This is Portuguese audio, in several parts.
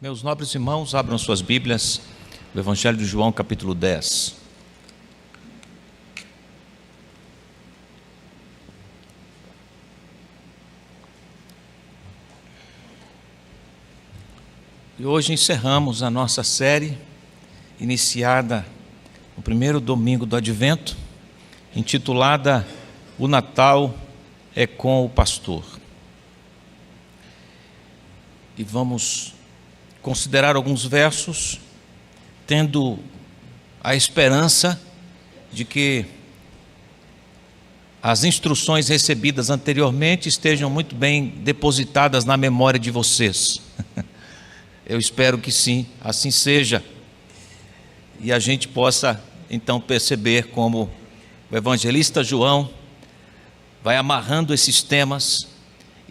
Meus nobres irmãos, abram suas Bíblias, o Evangelho de João, capítulo 10. E hoje encerramos a nossa série, iniciada no primeiro domingo do Advento, intitulada O Natal é com o Pastor. E vamos considerar alguns versos, tendo a esperança de que as instruções recebidas anteriormente estejam muito bem depositadas na memória de vocês. Eu espero que sim, assim seja, e a gente possa então perceber como o evangelista João vai amarrando esses temas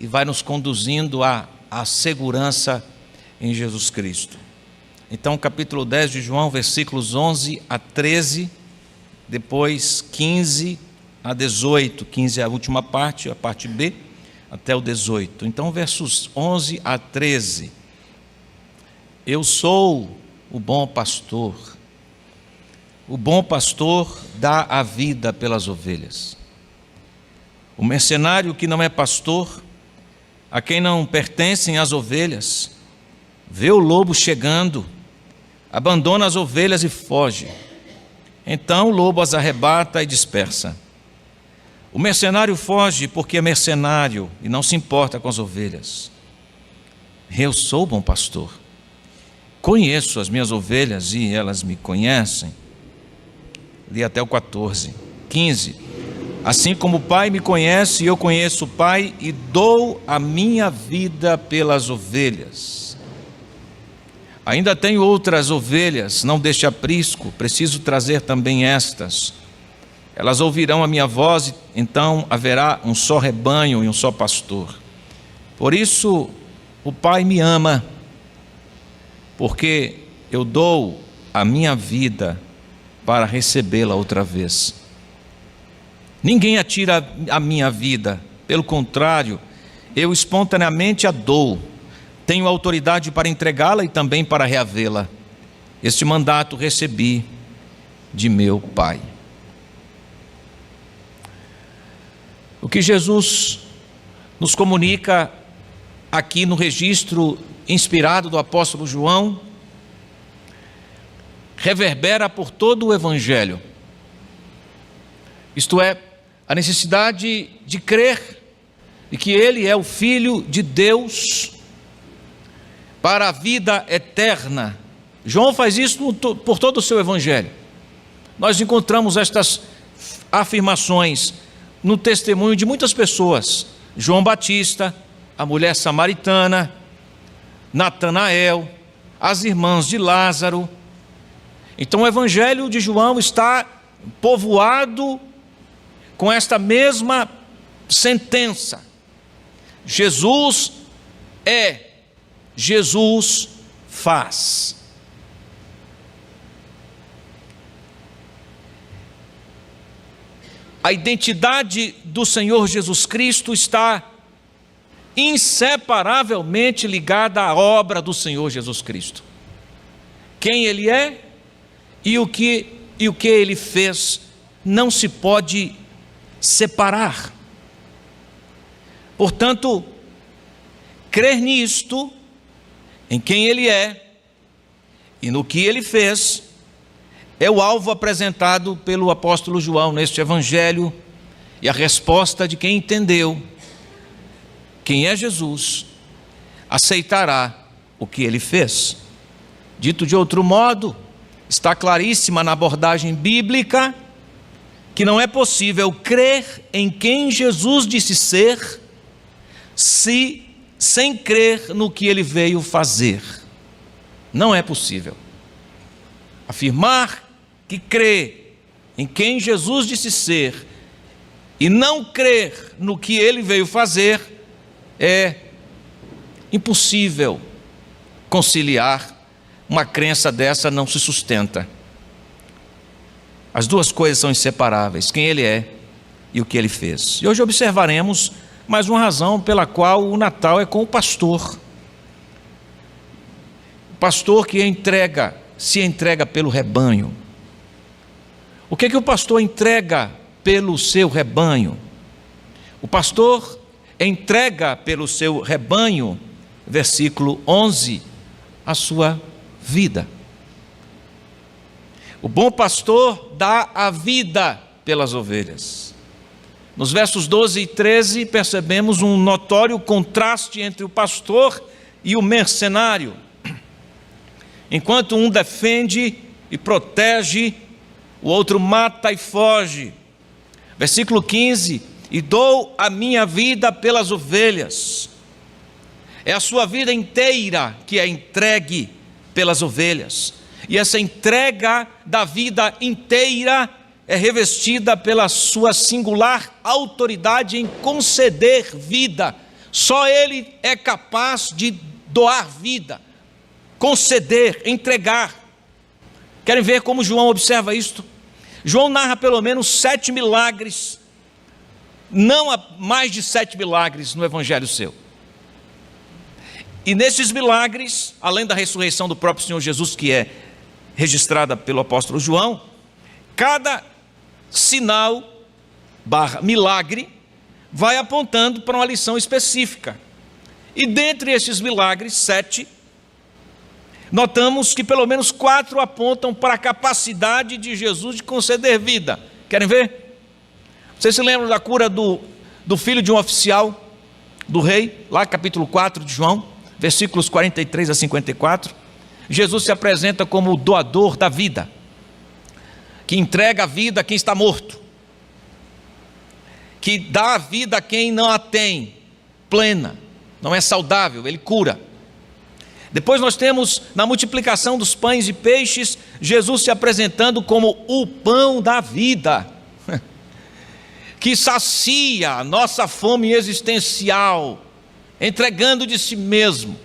e vai nos conduzindo à segurança em Jesus Cristo. Então, capítulo 10 de João, versículos 11 a 13, depois 15 a 18, 15 é a última parte, a parte B, até o 18. Então, versos 11 a 13. Eu sou o bom pastor. O bom pastor dá a vida pelas ovelhas. O mercenário que não é pastor, a quem não pertencem as ovelhas, vê o lobo chegando, abandona as ovelhas e foge. Então o lobo as arrebata e dispersa. O mercenário foge porque é mercenário e não se importa com as ovelhas. Eu sou o bom pastor. Conheço as minhas ovelhas e elas me conhecem. Li até o 14. 15. Assim como o Pai me conhece, eu conheço o Pai e dou a minha vida pelas ovelhas. Ainda tenho outras ovelhas, não deixe aprisco, preciso trazer também estas. Elas ouvirão a minha voz, então haverá um só rebanho e um só pastor. Por isso o Pai me ama, porque eu dou a minha vida para recebê-la outra vez. Ninguém atira a minha vida, pelo contrário, eu espontaneamente a dou. Tenho autoridade para entregá-la e também para reavê-la. Este mandato recebi de meu Pai. O que Jesus nos comunica aqui no registro inspirado do apóstolo João reverbera por todo o Evangelho. Isto é, a necessidade de crer e que Ele é o Filho de Deus para a vida eterna. João faz isso por todo o seu Evangelho. Nós encontramos estas afirmações no testemunho de muitas pessoas. João Batista, a mulher samaritana, Natanael, as irmãs de Lázaro. Então o Evangelho de João está povoado com esta mesma sentença. Jesus é, Jesus faz. A identidade do Senhor Jesus Cristo está inseparavelmente ligada à obra do Senhor Jesus Cristo. Quem Ele é e o que Ele fez não se pode separar. Portanto, crer nisto, em quem Ele é e no que Ele fez, é o alvo apresentado pelo apóstolo João neste Evangelho, e a resposta de quem entendeu quem é Jesus aceitará o que Ele fez. Dito de outro modo, está claríssima na abordagem bíblica que não é possível crer em quem Jesus disse ser sem crer no que Ele veio fazer. Não é possível. Afirmar que crê em quem Jesus disse ser e não crer no que Ele veio fazer é impossível. Conciliar uma crença dessa não se sustenta. As duas coisas são inseparáveis, quem Ele é e o que Ele fez. E hoje observaremos mais uma razão pela qual o Natal é com o pastor. pastor que se entrega pelo rebanho. O que o pastor entrega pelo seu rebanho? O pastor entrega pelo seu rebanho, versículo 11, a sua vida. O bom pastor dá a vida pelas ovelhas. Nos versos 12 e 13 percebemos um notório contraste entre o pastor e o mercenário. Enquanto um defende e protege, o outro mata e foge. Versículo 15: e dou a minha vida pelas ovelhas. É a sua vida inteira que é entregue pelas ovelhas. E essa entrega da vida inteira é revestida pela sua singular autoridade em conceder vida. Só Ele é capaz de doar vida, conceder, entregar. Querem ver como João observa isto? João narra pelo menos 7 milagres, não há mais de 7 milagres no evangelho seu. E nesses milagres, além da ressurreição do próprio Senhor Jesus, que é registrada pelo apóstolo João, cada sinal / milagre vai apontando para uma lição específica. E dentre esses milagres, 7, notamos que pelo menos 4 apontam para a capacidade de Jesus de conceder vida. Querem ver? Vocês se lembram da cura do filho de um oficial do rei, lá capítulo 4 de João, versículos 43 a 54. Jesus se apresenta como o doador da vida, que entrega a vida a quem está morto, que dá a vida a quem não a tem plena, não é saudável, ele cura. Depois nós temos, na multiplicação dos pães e peixes, Jesus se apresentando como o pão da vida, que sacia a nossa fome existencial, entregando de si mesmo.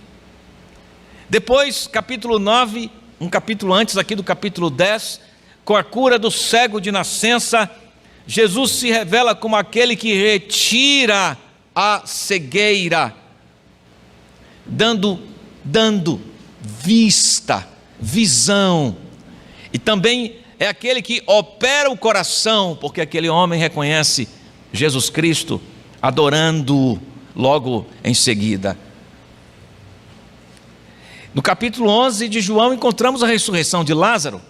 Depois, capítulo 9, um capítulo antes aqui do capítulo 10, com a cura do cego de nascença, Jesus se revela como aquele que retira a cegueira, dando vista, visão. E também é aquele que opera o coração, porque aquele homem reconhece Jesus Cristo, adorando-o logo em seguida. No capítulo 11 de João encontramos a ressurreição de Lázaro.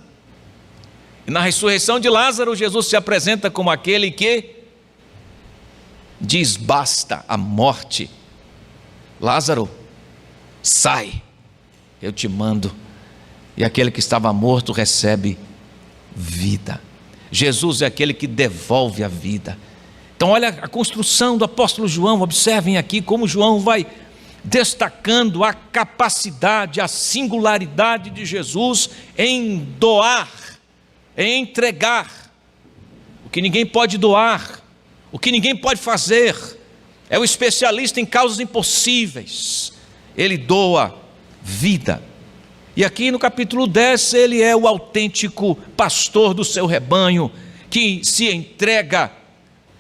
E na ressurreição de Lázaro, Jesus se apresenta como aquele que diz basta a morte. Lázaro, sai, eu te mando. E aquele que estava morto recebe vida. Jesus é aquele que devolve a vida. Então olha a construção do apóstolo João. Observem aqui como João vai destacando a capacidade, a singularidade de Jesus em doar, em entregar. O que ninguém pode doar, o que ninguém pode fazer, é o especialista em causas impossíveis. Ele doa vida. E aqui no capítulo 10, ele é o autêntico pastor do seu rebanho, que se entrega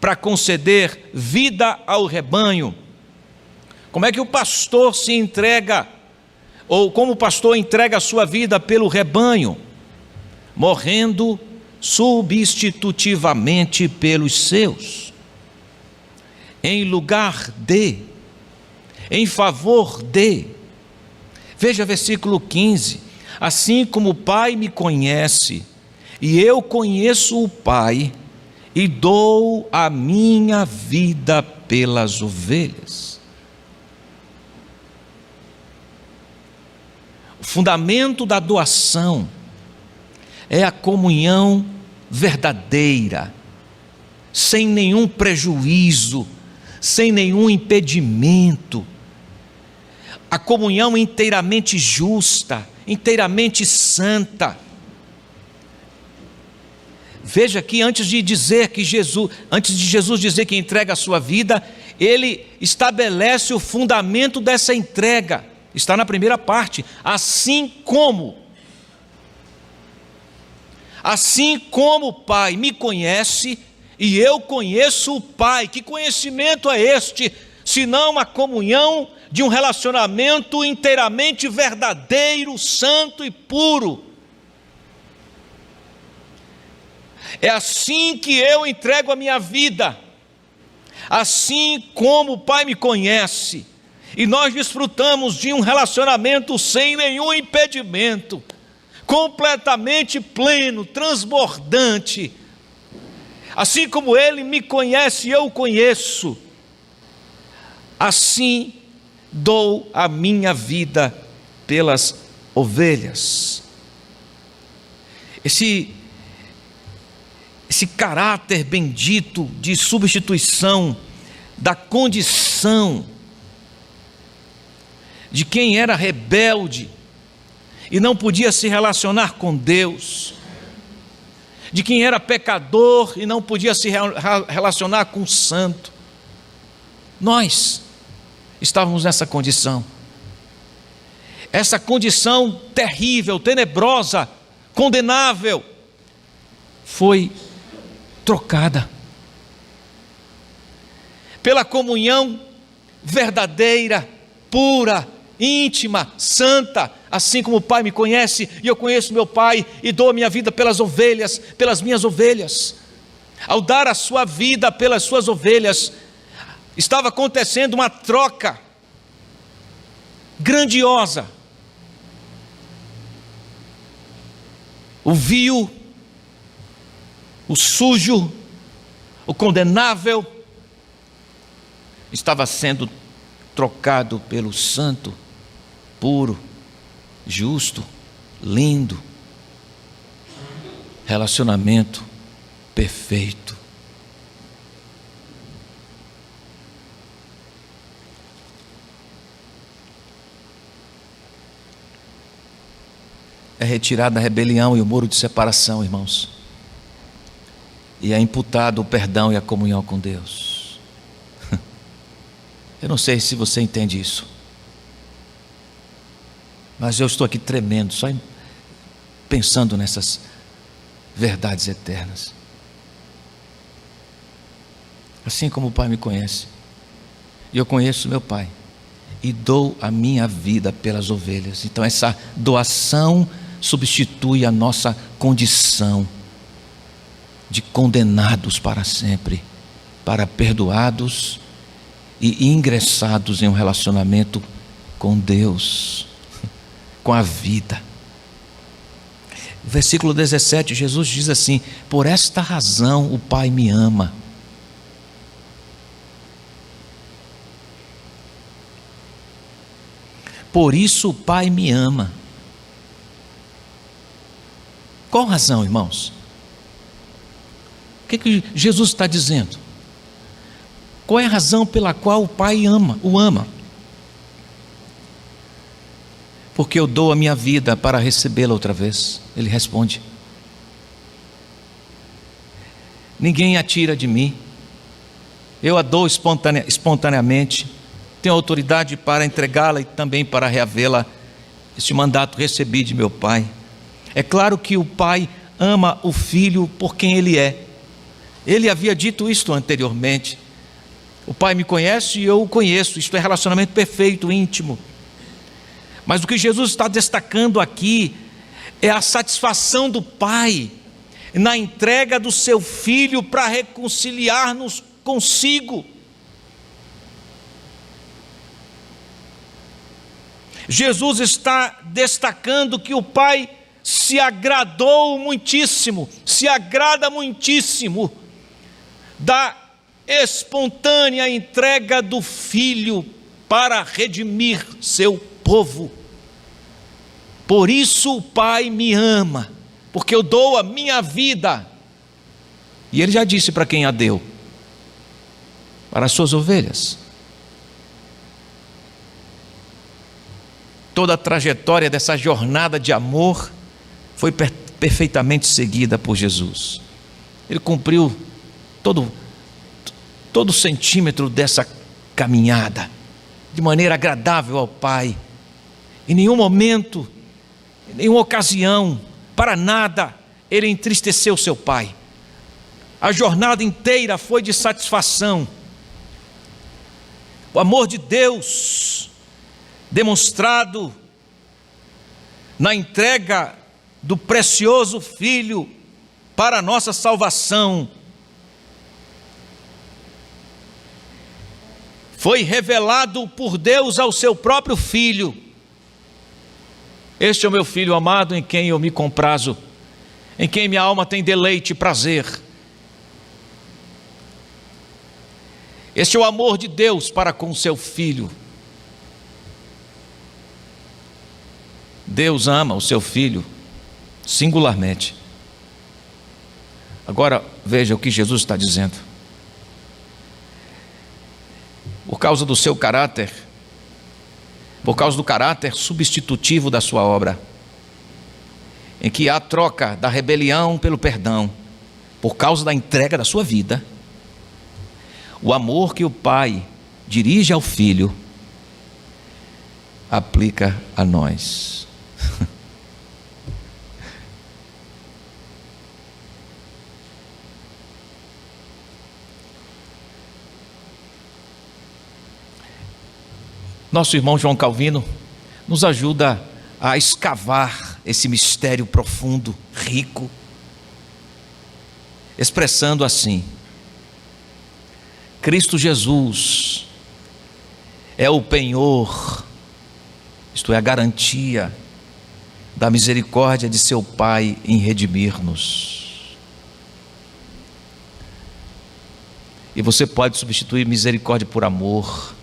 para conceder vida ao rebanho. Como é que o pastor se entrega, ou como o pastor entrega a sua vida pelo rebanho? Morrendo substitutivamente pelos seus, em lugar de, em favor de. Veja versículo 15: assim como o Pai me conhece, e eu conheço o Pai, e dou a minha vida pelas ovelhas. O fundamento da doação é a comunhão verdadeira, sem nenhum prejuízo, sem nenhum impedimento. A comunhão inteiramente justa, inteiramente santa. Veja que antes de Jesus dizer que entrega a sua vida, ele estabelece o fundamento dessa entrega. Está na primeira parte. Assim como o Pai me conhece e eu conheço o Pai. Que conhecimento é este, senão uma comunhão de um relacionamento inteiramente verdadeiro, santo e puro. É assim que eu entrego a minha vida, assim como o Pai me conhece, e nós desfrutamos de um relacionamento sem nenhum impedimento, completamente pleno, transbordante. Assim como Ele me conhece e eu o conheço, assim dou a minha vida pelas ovelhas. Esse caráter bendito de substituição da condição de quem era rebelde e não podia se relacionar com Deus, de quem era pecador e não podia se relacionar com o santo. Nós estávamos nessa condição. Essa condição terrível, tenebrosa, condenável, foi trocada pela comunhão verdadeira, pura, íntima, santa, assim como o Pai me conhece e eu conheço meu Pai e dou a minha vida pelas ovelhas, pelas minhas ovelhas. Ao dar a sua vida pelas suas ovelhas, estava acontecendo uma troca grandiosa. O vil, o sujo, o condenável, estava sendo trocado pelo santo, puro, justo, lindo, relacionamento perfeito. É retirada a rebelião e o muro de separação, irmãos, e é imputado o perdão e a comunhão com Deus. Eu não sei se você entende isso, mas eu estou aqui tremendo, só pensando nessas verdades eternas. Assim como o Pai me conhece, e eu conheço meu Pai, e dou a minha vida pelas ovelhas. Então essa doação substitui a nossa condição de condenados para sempre, para perdoados e ingressados em um relacionamento com Deus, com a vida. Versículo 17, Jesus diz assim: por esta razão o Pai me ama. Por isso o Pai me ama. Qual razão, irmãos? O que Jesus está dizendo? Qual é a razão pela qual o Pai o ama? Porque eu dou a minha vida para recebê-la outra vez. Ele responde: ninguém a tira de mim, eu a dou espontaneamente, tenho autoridade para entregá-la e também para reavê-la. Este mandato recebi de meu Pai. É claro que o Pai ama o Filho por quem Ele é. Ele havia dito isto anteriormente: o Pai me conhece e eu o conheço. Isto é relacionamento perfeito, íntimo. Mas o que Jesus está destacando aqui é a satisfação do Pai na entrega do seu Filho para reconciliar-nos consigo. Jesus está destacando que o Pai se agradou muitíssimo, se agrada muitíssimo da espontânea entrega do Filho para redimir seu povo. Por isso o Pai me ama, porque eu dou a minha vida. E Ele já disse para quem a deu: para as suas ovelhas. Toda a trajetória dessa jornada de amor foi perfeitamente seguida por Jesus. Ele cumpriu todo centímetro dessa caminhada de maneira agradável ao Pai. Em nenhum momento, em nenhuma ocasião, para nada, Ele entristeceu seu Pai. A jornada inteira foi de satisfação. O amor de Deus demonstrado na entrega do precioso Filho para a nossa salvação, foi revelado por Deus ao seu próprio Filho. Este é o meu Filho amado, em quem eu me comprazo, em quem minha alma tem deleite e prazer. Este é o amor de Deus para com o seu Filho. Deus ama o seu Filho singularmente. Agora veja o que Jesus está dizendo. Por causa do seu caráter, por causa do caráter substitutivo da sua obra, em que há troca da rebelião pelo perdão, por causa da entrega da sua vida, o amor que o Pai dirige ao Filho aplica a nós. Nosso irmão João Calvino nos ajuda a escavar esse mistério profundo, rico, expressando assim: Cristo Jesus é o penhor, isto é, a garantia da misericórdia de seu Pai em redimir-nos. E você pode substituir misericórdia por amor.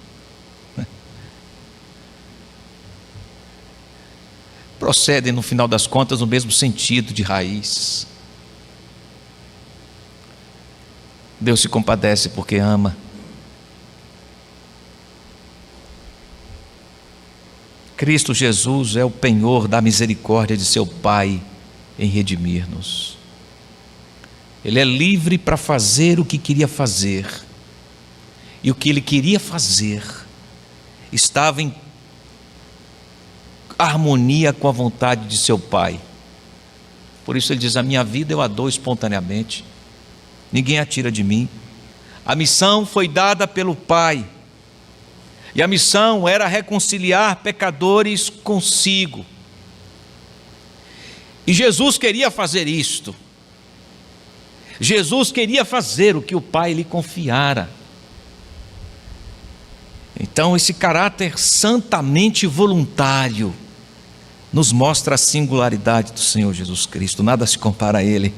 Procedem, no final das contas, no mesmo sentido de raiz. Deus se compadece porque ama. Cristo Jesus é o penhor da misericórdia de seu Pai em redimir-nos. Ele é livre para fazer o que queria fazer, e o que ele queria fazer estava em harmonia com a vontade de seu Pai. Por isso ele diz: a minha vida eu a dou espontaneamente, ninguém a tira de mim. A missão foi dada pelo Pai, e a missão era reconciliar pecadores consigo. E Jesus queria fazer isto. Jesus queria fazer o que o Pai lhe confiara. Então esse caráter santamente voluntário nos mostra a singularidade do Senhor Jesus Cristo. Nada se compara a Ele.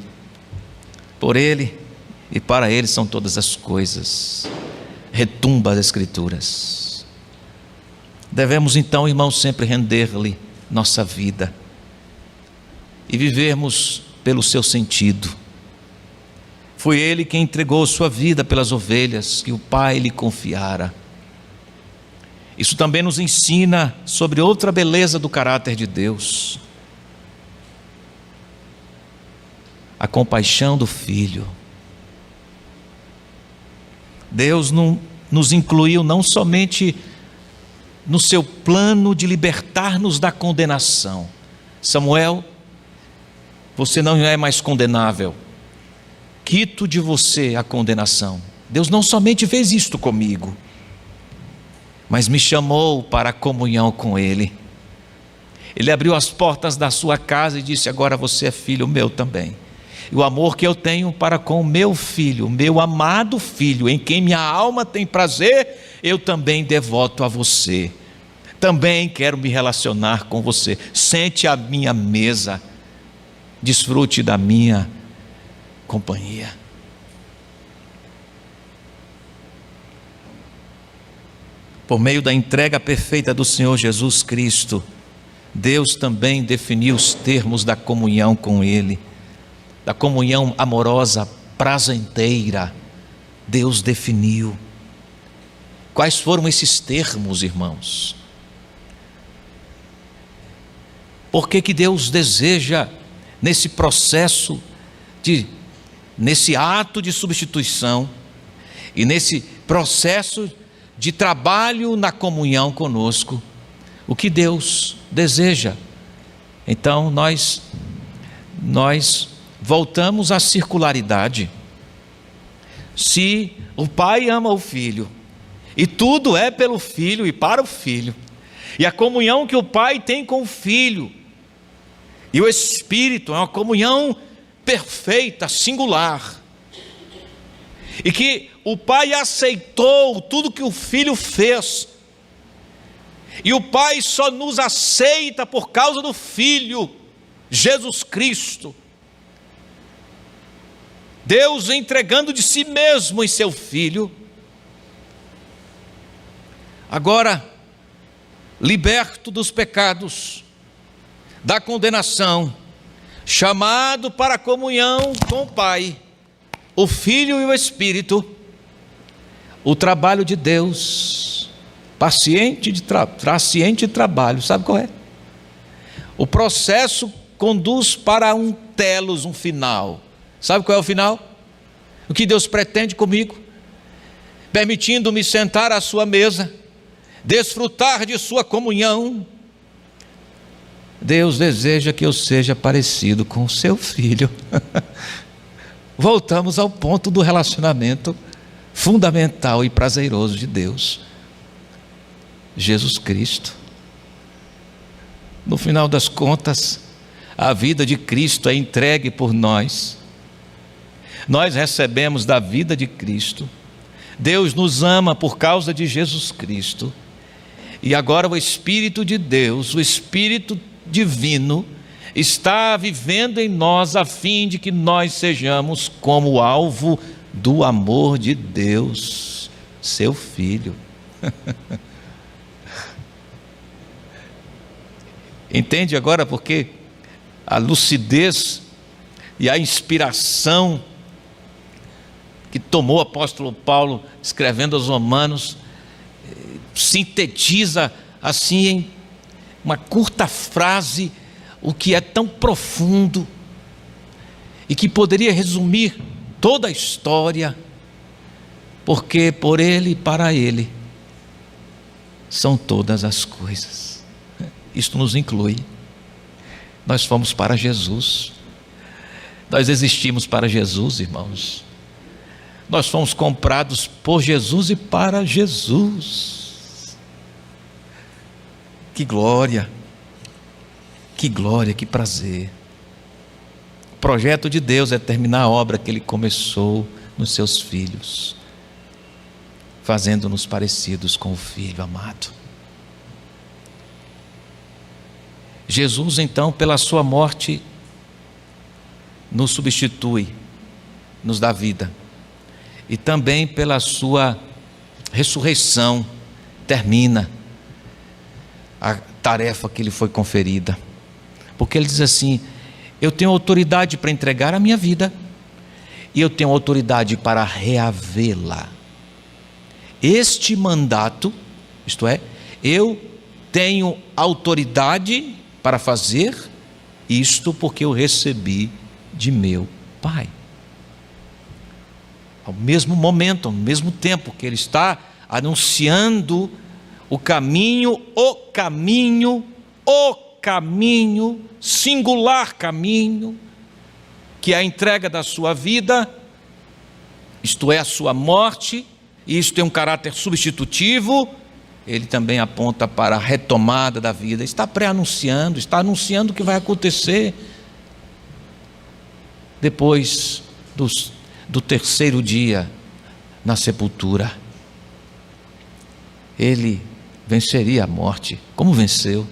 Por Ele e para Ele são todas as coisas. Retumba as Escrituras. Devemos então, irmãos, sempre render-lhe nossa vida e vivermos pelo seu sentido. Foi Ele quem entregou sua vida pelas ovelhas que o Pai lhe confiara. Isso também nos ensina sobre outra beleza do caráter de Deus: a compaixão do Filho. Deus nos incluiu não somente no seu plano de libertar-nos da condenação. Samuel, você não é mais condenável, quito de você a condenação. Deus não somente fez isto comigo, mas me chamou para a comunhão com Ele. Ele abriu as portas da sua casa e disse: agora você é filho meu também. E o amor que eu tenho para com o meu filho, meu amado filho, em quem minha alma tem prazer, eu também devoto a você. Também quero me relacionar com você. Sente à minha mesa, desfrute da minha companhia. Por meio da entrega perfeita do Senhor Jesus Cristo, Deus também definiu os termos da comunhão com Ele, da comunhão amorosa, prazenteira. Deus definiu. Quais foram esses termos, irmãos? Por que Deus deseja, nesse processo, nesse ato de substituição e nesse processo de trabalho na comunhão conosco, o que Deus deseja? Então nós voltamos à circularidade. Se o Pai ama o Filho, e tudo é pelo Filho e para o Filho, E a comunhão que o Pai tem com o Filho e o Espírito é uma comunhão perfeita, singular. E que o Pai aceitou tudo que o Filho fez. E o Pai só nos aceita por causa do Filho, Jesus Cristo. Deus entregando de si mesmo em seu Filho. Agora, liberto dos pecados, da condenação, chamado para a comunhão com o Pai, o Filho e o Espírito, o trabalho de Deus, paciente trabalho, sabe qual é? O processo conduz para um telos, um final. Sabe qual é o final? O que Deus pretende comigo? Permitindo-me sentar à sua mesa, desfrutar de sua comunhão. Deus deseja que eu seja parecido com o seu Filho. Voltamos ao ponto do relacionamento fundamental e prazeroso de Deus, Jesus Cristo. No final das contas, a vida de Cristo é entregue por nós. Nós recebemos da vida de Cristo. Deus nos ama por causa de Jesus Cristo. E agora o Espírito de Deus, o Espírito divino, está vivendo em nós a fim de que nós sejamos como alvo do amor de Deus, seu Filho. Entende agora porque a lucidez e a inspiração que tomou o apóstolo Paulo escrevendo aos Romanos sintetiza assim em uma curta frase o que é tão profundo e que poderia resumir toda a história, porque por Ele e para Ele são todas as coisas. Isto nos inclui. Nós fomos para Jesus, nós existimos para Jesus, irmãos. Nós fomos comprados por Jesus e para Jesus. Que glória, que prazer. O projeto de Deus é terminar a obra que Ele começou nos seus filhos, fazendo-nos parecidos com o Filho amado. Jesus, então, pela sua morte, nos substitui, nos dá vida. E também pela sua ressurreição, termina a tarefa que lhe foi conferida. Porque ele diz assim: eu tenho autoridade para entregar a minha vida, e eu tenho autoridade para reavê-la. Este mandato, isto é, eu tenho autoridade para fazer isto porque eu recebi de meu Pai. Ao mesmo momento, ao mesmo tempo que ele está anunciando o caminho, singular caminho, que é a entrega da sua vida, isto é, a sua morte, e isso tem um caráter substitutivo. Ele também aponta para a retomada da vida, está pré-anunciando, está anunciando o que vai acontecer depois do terceiro dia na sepultura. Ele venceria a morte. Como venceu?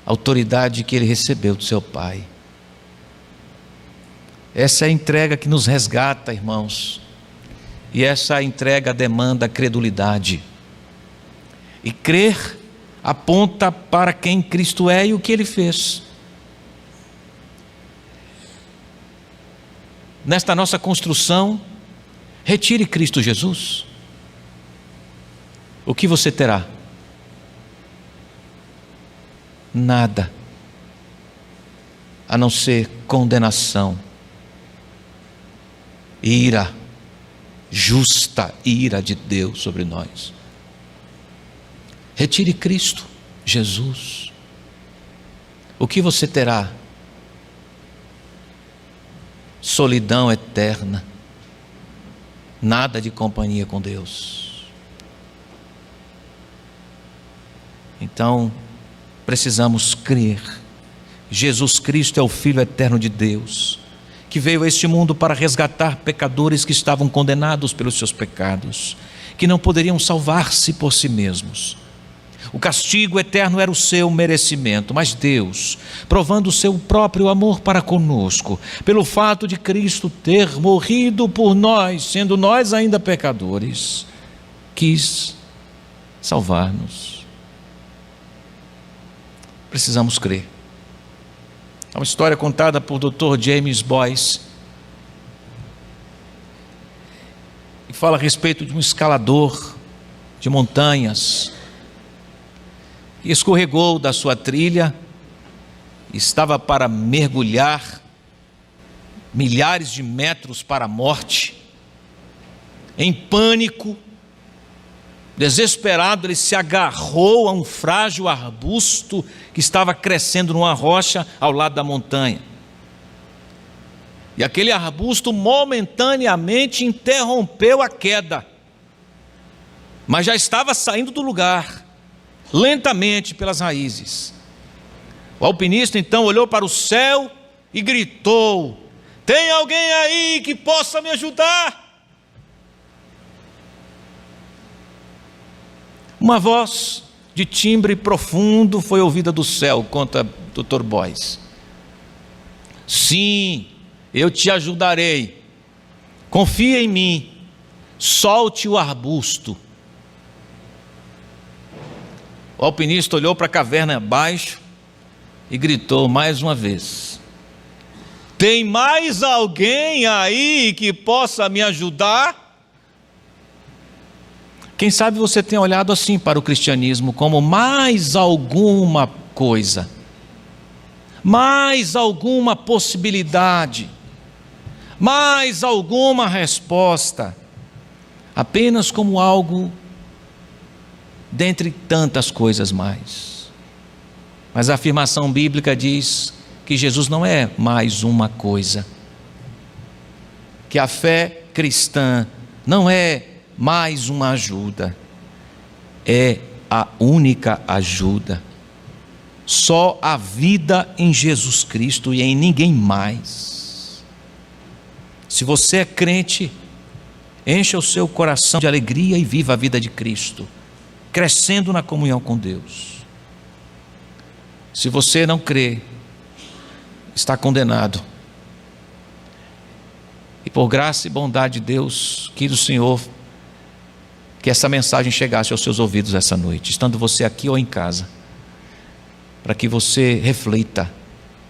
A autoridade que ele recebeu do seu Pai. Essa é a entrega que nos resgata, irmãos. E essa entrega demanda credulidade. E crer aponta para quem Cristo é e o que Ele fez. Nesta nossa construção, retire Cristo Jesus. O que você terá? Nada, a não ser condenação, ira, justa ira de Deus sobre nós. Retire Cristo Jesus. O que você terá? Solidão eterna, nada de companhia com Deus. Então, precisamos crer. Jesus Cristo é o Filho eterno de Deus, que veio a este mundo para resgatar pecadores que estavam condenados pelos seus pecados, que não poderiam salvar-se por si mesmos. O castigo eterno era o seu merecimento, mas Deus, provando o seu próprio amor para conosco, pelo fato de Cristo ter morrido por nós, sendo nós ainda pecadores, quis salvar-nos. Precisamos crer. Há uma história contada por Dr. James Boyce, e fala a respeito de um escalador de montanhas, que escorregou da sua trilha, estava para mergulhar milhares de metros para a morte. Em pânico, desesperado, ele se agarrou a um frágil arbusto que estava crescendo numa rocha ao lado da montanha. E aquele arbusto momentaneamente interrompeu a queda, mas já estava saindo do lugar, lentamente pelas raízes. O alpinista então olhou para o céu e gritou: tem alguém aí que possa me ajudar? Uma voz de timbre profundo foi ouvida do céu, conta Dr. Boyce. Sim, eu te ajudarei. Confia em mim. Solte o arbusto. O alpinista olhou para a caverna abaixo e gritou mais uma vez: tem mais alguém aí que possa me ajudar? Quem sabe você tem olhado assim para o cristianismo, como mais alguma coisa, mais alguma possibilidade, mais alguma resposta, apenas como algo dentre tantas coisas mais. Mas a afirmação bíblica diz que Jesus não é mais uma coisa, que a fé cristã não é mais uma ajuda, é a única ajuda. Só a vida em Jesus Cristo e em ninguém mais. Se você é crente, encha o seu coração de alegria e viva a vida de Cristo, crescendo na comunhão com Deus. Se você não crê, está condenado. E por graça e bondade de Deus, que o Senhor, que essa mensagem chegasse aos seus ouvidos essa noite, estando você aqui ou em casa, para que você reflita,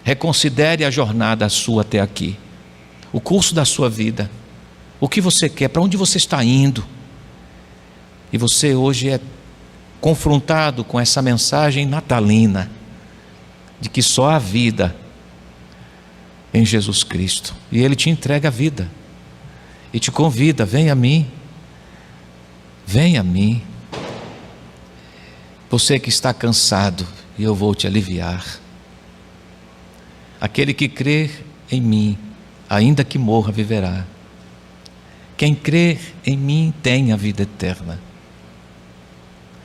reconsidere a jornada sua até aqui, o curso da sua vida, o que você quer, para onde você está indo. E você hoje é confrontado com essa mensagem natalina, de que só há vida em Jesus Cristo, e Ele te entrega a vida, e te convida: vem a mim, vem a mim, você que está cansado, e eu vou te aliviar. Aquele que crer em mim, ainda que morra, viverá. Quem crer em mim tem a vida eterna.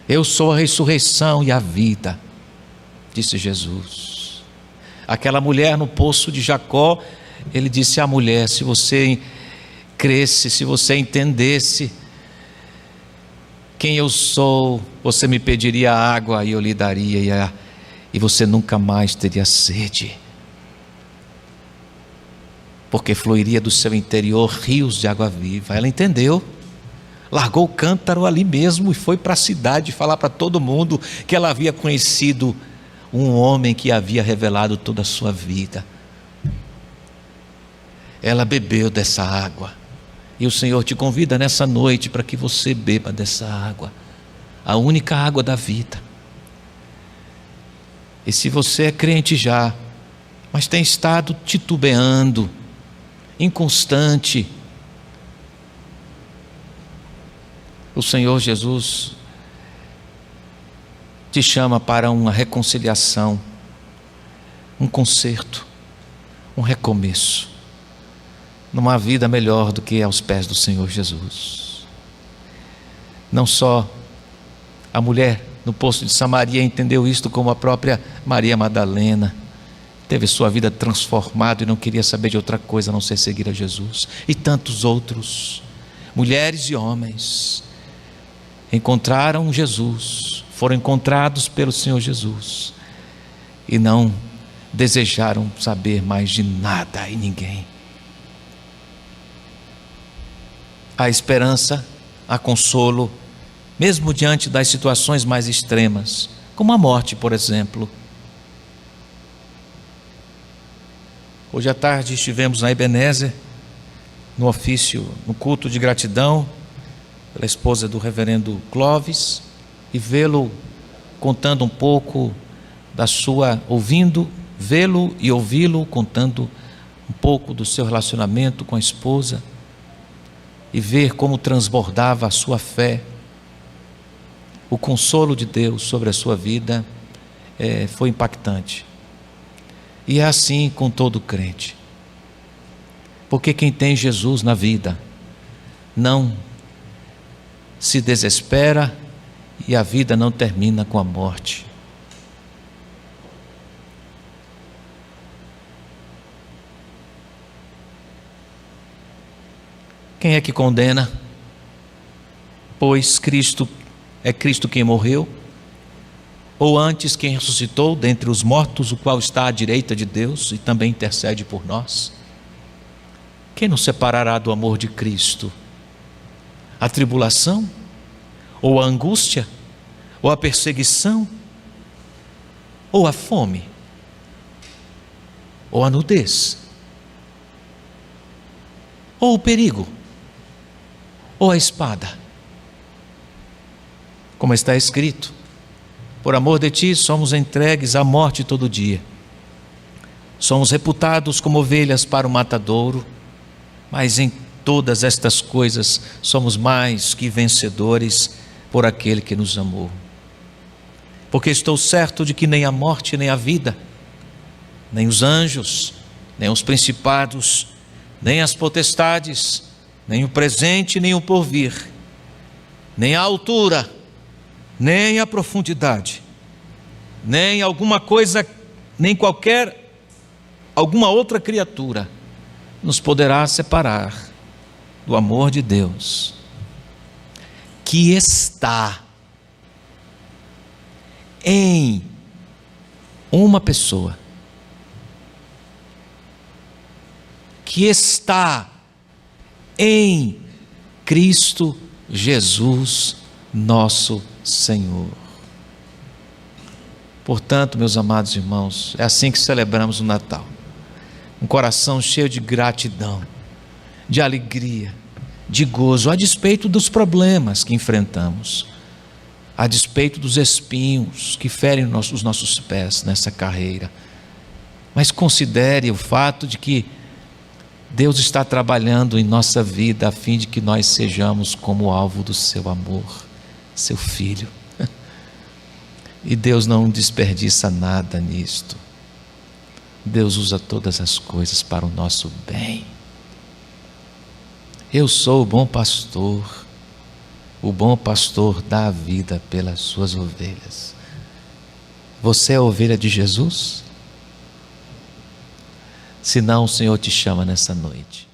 Eu sou a ressurreição e a vida, disse Jesus. Aquela mulher no poço de Jacó, ele disse à mulher: se você cresce, se você entendesse quem eu sou, você me pediria água e eu lhe daria, e você nunca mais teria sede, porque fluiria do seu interior rios de água viva. Ela entendeu, largou o cântaro ali mesmo e foi para a cidade falar para todo mundo que ela havia conhecido um homem que havia revelado toda a sua vida. Ela bebeu dessa água. E o Senhor te convida nessa noite para que você beba dessa água, a única água da vida. E se você é crente já, mas tem estado titubeando, inconstante, o Senhor Jesus te chama para uma reconciliação, um conserto, um recomeço, numa vida melhor do que aos pés do Senhor Jesus. Não só a mulher no poço de Samaria entendeu isto como a própria Maria Madalena. Teve sua vida transformada e não queria saber de outra coisa a não ser seguir a Jesus. E tantos outros, mulheres e homens, encontraram Jesus, foram encontrados pelo Senhor Jesus e não desejaram saber mais de nada e ninguém. Há esperança, há consolo, mesmo diante das situações mais extremas, como a morte, por exemplo. Hoje à tarde estivemos na Ebenezer, no ofício, no culto de gratidão pela esposa do reverendo Clóvis, e vê-lo contando um pouco da sua, vê-lo e ouvi-lo contando um pouco do seu relacionamento com a esposa, e ver como transbordava a sua fé, o consolo de Deus sobre a sua vida, foi impactante. E é assim com todo crente, porque quem tem Jesus na vida não se desespera e a vida não termina com a morte. Quem é que condena? Pois Cristo quem morreu, ou antes quem ressuscitou dentre os mortos, o qual está à direita de Deus e também intercede por nós. Quem nos separará do amor de Cristo? A tribulação? Ou a angústia? Ou a perseguição? Ou a fome? Ou a nudez? Ou o perigo? Ou a espada? Como está escrito: por amor de ti somos entregues à morte todo dia. Somos reputados como ovelhas para o matadouro, mas em todas estas coisas somos mais que vencedores por aquele que nos amou. Porque estou certo de que nem a morte, nem a vida, nem os anjos, nem os principados, nem as potestades, nem o presente, nem o porvir, nem a altura, nem a profundidade, nem alguma coisa, nem alguma outra criatura nos poderá separar do amor de Deus, que está em uma pessoa, que está em Cristo Jesus, nosso Senhor. Portanto, meus amados irmãos, é assim que celebramos o Natal. Um coração cheio de gratidão, de alegria, de gozo, a despeito dos problemas que enfrentamos, a despeito dos espinhos que ferem os nossos pés nessa carreira. Mas considere o fato de que Deus está trabalhando em nossa vida a fim de que nós sejamos como alvo do seu amor, seu filho. E Deus não desperdiça nada nisto. Deus usa todas as coisas para o nosso bem. Eu sou o bom pastor dá a vida pelas suas ovelhas. Você é a ovelha de Jesus? Se não, o Senhor te chama nessa noite.